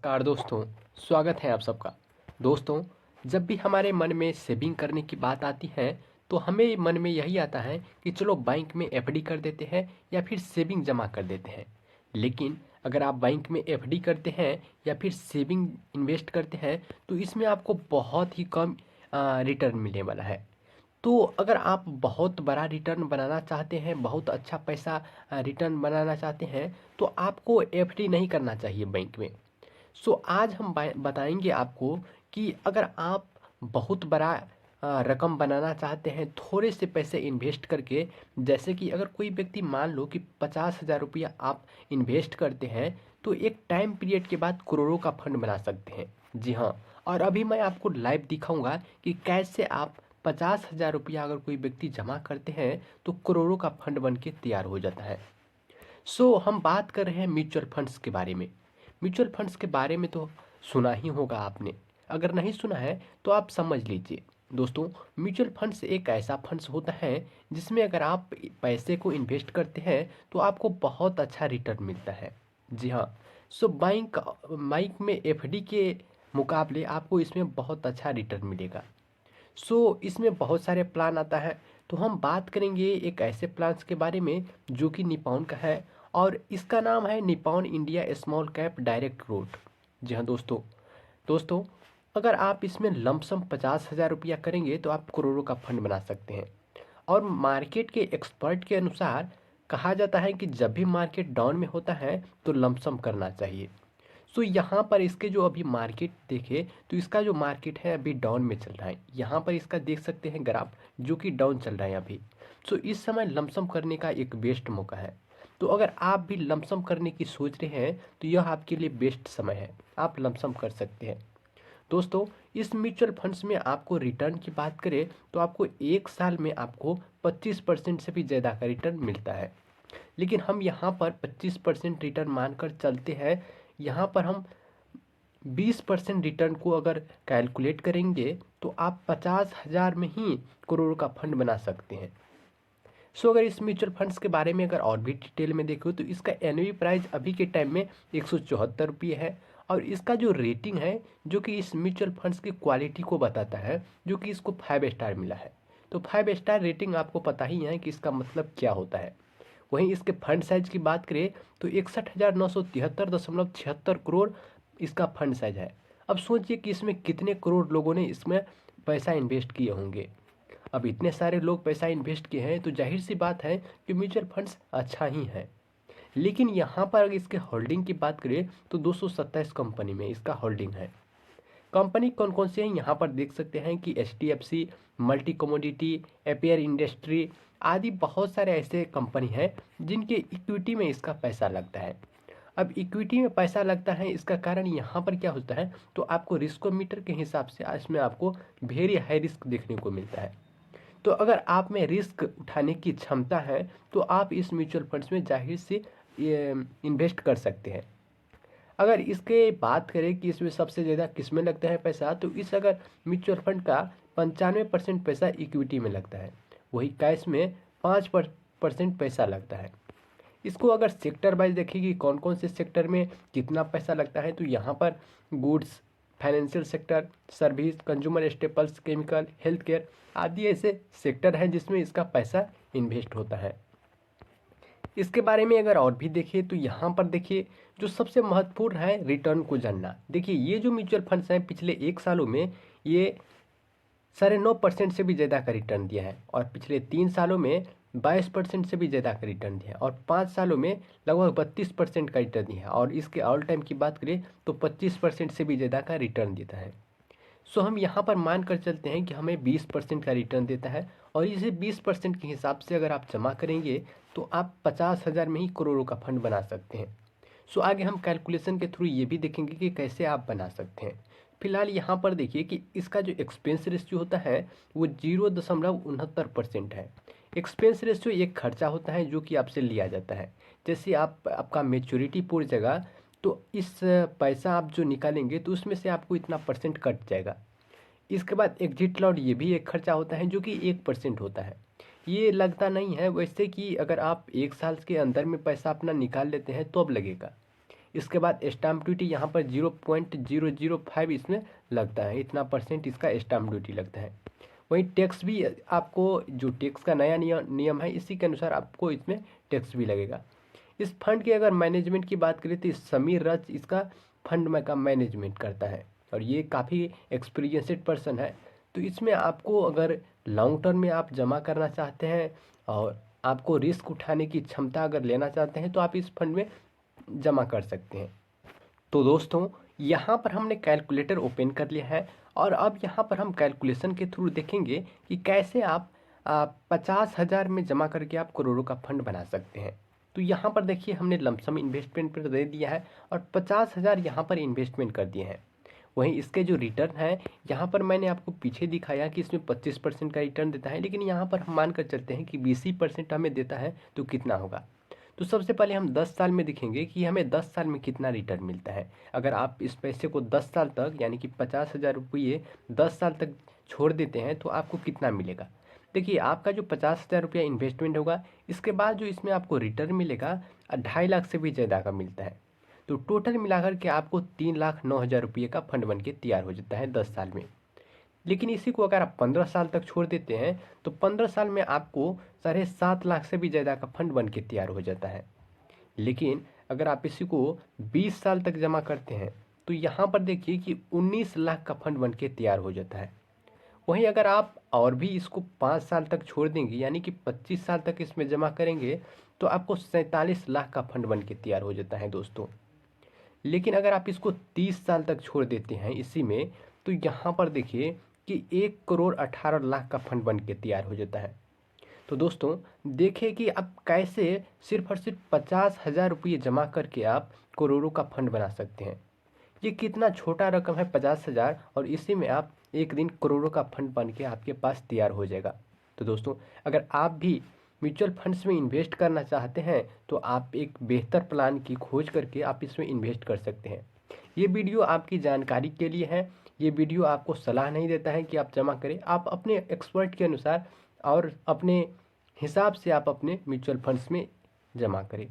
नमस्कार दोस्तों। स्वागत है आप सबका। दोस्तों, जब भी हमारे मन में सेविंग करने की बात आती है तो हमें मन में यही आता है कि चलो बैंक में एफडी कर देते हैं या फिर सेविंग जमा कर देते हैं। लेकिन अगर आप बैंक में एफडी करते हैं या फिर सेविंग इन्वेस्ट करते हैं तो इसमें आपको बहुत ही कम रिटर्न मिलने वाला है। तो अगर आप बहुत बड़ा रिटर्न बनाना चाहते हैं, बहुत अच्छा पैसा रिटर्न बनाना चाहते हैं तो आपको एफडी नहीं करना चाहिए बैंक में। सो आज हम बताएंगे आपको कि अगर आप बहुत बड़ा रकम बनाना चाहते हैं थोड़े से पैसे इन्वेस्ट करके। जैसे कि अगर कोई व्यक्ति मान लो कि 50,000 रुपया आप इन्वेस्ट करते हैं तो एक टाइम पीरियड के बाद करोड़ों का फंड बना सकते हैं। जी हाँ, और अभी मैं आपको लाइव दिखाऊंगा कि कैसे आप 50,000 रुपया अगर कोई व्यक्ति जमा करते हैं तो करोड़ों का फंड बन के तैयार हो जाता है। सो हम बात कर रहे हैं म्यूचुअल फंड्स के बारे में। म्यूचुअल फंड्स के बारे में तो सुना ही होगा आपने। अगर नहीं सुना है तो आप समझ लीजिए। दोस्तों, म्यूचुअल फंड्स एक ऐसा फंड्स होता है जिसमें अगर आप पैसे को इन्वेस्ट करते हैं तो आपको बहुत अच्छा रिटर्न मिलता है। जी हाँ, सो बैंक में एफडी के मुकाबले आपको इसमें बहुत अच्छा रिटर्न मिलेगा। इसमें बहुत सारे प्लान आता है। तो हम बात करेंगे एक ऐसे प्लान्स के बारे में जो कि निपॉन का है और इसका नाम है Nippon India small cap direct route. जी हाँ दोस्तों, दोस्तों अगर आप इसमें लमसम 50,000 रुपया करेंगे तो आप करोड़ों का फंड बना सकते हैं। और मार्केट के एक्सपर्ट के अनुसार कहा जाता है कि जब भी मार्केट डाउन में होता है तो लमसम करना चाहिए। यहाँ पर इसके जो अभी मार्केट देखे तो इसका जो मार्केट है अभी डाउन में चल रहा है। यहाँ पर इसका देख सकते हैं ग्राफ जो कि डाउन चल रहा है अभी। इस समय लमसम करने का एक बेस्ट मौका है। तो अगर आप भी लमसम करने की सोच रहे हैं तो यह आपके लिए बेस्ट समय है, आप लमसम कर सकते हैं। दोस्तों, इस म्यूचुअल फंड्स में आपको रिटर्न की बात करें तो आपको एक साल में आपको 25% से भी ज़्यादा का रिटर्न मिलता है। लेकिन हम यहाँ पर 25% रिटर्न मानकर चलते हैं। यहाँ पर हम 20% रिटर्न को अगर कैलकुलेट करेंगे तो आप 50,000 में ही करोड़ों का फंड बना सकते हैं। अगर इस म्यूचुअल फंड्स के बारे में अगर और भी डिटेल में देखो तो इसका एनवी प्राइस अभी के टाइम में 174 रुपये है। और इसका जो रेटिंग है जो कि इस म्यूचुअल फंड्स की क्वालिटी को बताता है, जो कि इसको 5 स्टार मिला है। तो 5 स्टार रेटिंग आपको पता ही है कि इसका मतलब क्या होता है। वहीं इसके फंड साइज की बात करें तो 61,973.76 करोड़ इसका फंड साइज है। अब सोचिए कि इसमें कितने करोड़ लोगों ने इसमें पैसा इन्वेस्ट किए होंगे। अब इतने सारे लोग पैसा इन्वेस्ट किए हैं तो जाहिर सी बात है कि म्यूचुअल फंड्स अच्छा ही है। लेकिन यहाँ पर अगर इसके होल्डिंग की बात करें तो 227 कंपनी में इसका होल्डिंग है। कंपनी कौन कौन से हैं यहाँ पर देख सकते हैं कि HDFC, multi commodity, appear industry आदि बहुत सारे ऐसे कंपनी हैं जिनके इक्विटी में इसका पैसा लगता है। अब इक्विटी में पैसा लगता है, इसका कारण यहाँ पर क्या होता है तो आपको रिस्कोमीटर के हिसाब से इसमें आपको वेरी हाई रिस्क देखने को मिलता है। तो अगर आप में रिस्क उठाने की क्षमता है तो आप इस म्यूचुअल फंड्स में जाहिर से इन्वेस्ट कर सकते हैं। अगर इसके बात करें कि इसमें सबसे ज़्यादा किस में लगता है पैसा, तो इस अगर म्यूचुअल फंड का 95% पैसा इक्विटी में लगता है, वही कैश में 5% पैसा लगता है। इसको अगर सेक्टर वाइज देखेंगे कौन कौन से सेक्टर में कितना पैसा लगता है तो यहाँ पर goods, financial sector, service, consumer staples, chemical, health care आदि ऐसे सेक्टर हैं जिसमें इसका पैसा इन्वेस्ट होता है। इसके बारे में अगर और भी देखिए तो यहाँ पर देखिए जो सबसे महत्वपूर्ण है रिटर्न को जानना। देखिए ये जो म्यूचुअल फंड्स हैं पिछले 1 सालों में ये 9.5% से भी ज़्यादा का रिटर्न दिया है और पिछले 3 सालों में 22% से भी ज़्यादा का रिटर्न दिया है और 5 सालों में लगभग 32% का रिटर्न दिया है और इसके ऑल टाइम की बात करें तो 25% से भी ज़्यादा का रिटर्न देता है। हम यहाँ पर मान कर चलते हैं कि हमें 20% का रिटर्न देता है और इसे 20% के हिसाब से अगर आप जमा करेंगे तो आप 50,000 में ही करोड़ों का फंड बना सकते हैं। आगे हम कैलकुलेशन के थ्रू ये भी देखेंगे कि कैसे आप बना सकते हैं। फिलहाल यहाँ पर देखिए कि इसका जो एक्सपेंस रेशियो होता है वो 0.69% है। एक्सपेंस रेशियो एक खर्चा होता है जो कि आपसे लिया जाता है। जैसे आपका मेच्योरिटी पूरी जगह तो इस पैसा आप जो निकालेंगे तो उसमें से आपको इतना परसेंट कट जाएगा। इसके बाद एग्जिट लॉट ये भी एक खर्चा होता है जो कि 1% होता है। ये लगता नहीं है वैसे कि अगर आप 1 साल के अंदर में पैसा अपना निकाल लेते हैं तो अब लगेगा। इसके बाद स्टाम्प ड्यूटी यहाँ पर 0.005 इसमें लगता है, इतना परसेंट इसका स्टाम्प ड्यूटी लगता है। वहीं टैक्स भी आपको, जो टैक्स का नया नियम है इसी के अनुसार आपको इसमें टैक्स भी लगेगा। इस फंड की अगर मैनेजमेंट की बात करें तो समीर रच इसका फंड में का मैनेजमेंट करता है और ये काफ़ी एक्सपीरियंस्ड पर्सन है। तो इसमें आपको अगर लॉन्ग टर्म में आप जमा करना चाहते हैं और आपको रिस्क उठाने की क्षमता अगर लेना चाहते हैं तो आप इस फंड में जमा कर सकते हैं। तो दोस्तों यहाँ पर हमने कैलकुलेटर ओपन कर लिया है और अब यहाँ पर हम कैलकुलेशन के थ्रू देखेंगे कि कैसे आप 50,000 में जमा करके आप करोड़ों का फंड बना सकते हैं। तो यहाँ पर देखिए हमने लमसम इन्वेस्टमेंट पर दे दिया है और 50,000 यहाँ पर इन्वेस्टमेंट कर दिए हैं। वहीं इसके जो रिटर्न है यहाँ पर मैंने आपको पीछे दिखाया कि इसमें 25% का रिटर्न देता है, लेकिन यहाँ पर हम मान कर चलते हैं कि 20% हमें देता है तो कितना होगा। तो सबसे पहले हम 10 साल में देखेंगे कि हमें 10 साल में कितना रिटर्न मिलता है। अगर आप इस पैसे को 10 साल तक यानी कि 50,000 रुपये 10 साल तक छोड़ देते हैं तो आपको कितना मिलेगा। देखिए आपका जो 50,000 रुपया इन्वेस्टमेंट होगा, इसके बाद जो इसमें आपको रिटर्न मिलेगा 2.5 लाख से भी ज़्यादा का मिलता है। तो टोटल मिलाकर के आपको 3,09,000 रुपये का फंड बन के तैयार हो जाता है 10 साल में। लेकिन इसी को अगर आप 15 साल तक छोड़ देते हैं तो 15 साल में आपको 7.5 लाख से भी ज़्यादा का फंड बन के तैयार हो जाता है। लेकिन अगर आप इसी को 20 साल तक जमा करते हैं तो यहाँ पर देखिए कि 19 लाख का फंड बन के तैयार हो जाता है। वहीं अगर आप और भी इसको 5 साल तक छोड़ देंगे यानी कि 25 साल तक इसमें जमा करेंगे तो आपको 47 लाख का फंड बन के तैयार हो जाता है दोस्तों। लेकिन अगर आप इसको 30 साल तक छोड़ देते हैं इसी में तो यहाँ पर देखिए कि 1,18,00,000 का फंड बन के तैयार हो जाता है। तो दोस्तों देखिए कि आप कैसे सिर्फ और सिर्फ 50,000 रुपये जमा करके आप करोड़ों का फंड बना सकते हैं। ये कितना छोटा रकम है 50,000 और इसी में आप एक दिन करोड़ों का फंड बन के आपके पास तैयार हो जाएगा। तो दोस्तों अगर आप भी म्यूचुअल फंड्स में इन्वेस्ट करना चाहते हैं तो आप एक बेहतर प्लान की खोज करके आप इसमें इन्वेस्ट कर सकते हैं। ये वीडियो आपकी जानकारी के लिए है, ये वीडियो आपको सलाह नहीं देता है कि आप जमा करें। आप अपने एक्सपर्ट के अनुसार और अपने हिसाब से आप अपने म्यूचुअल फंड्स में जमा करें।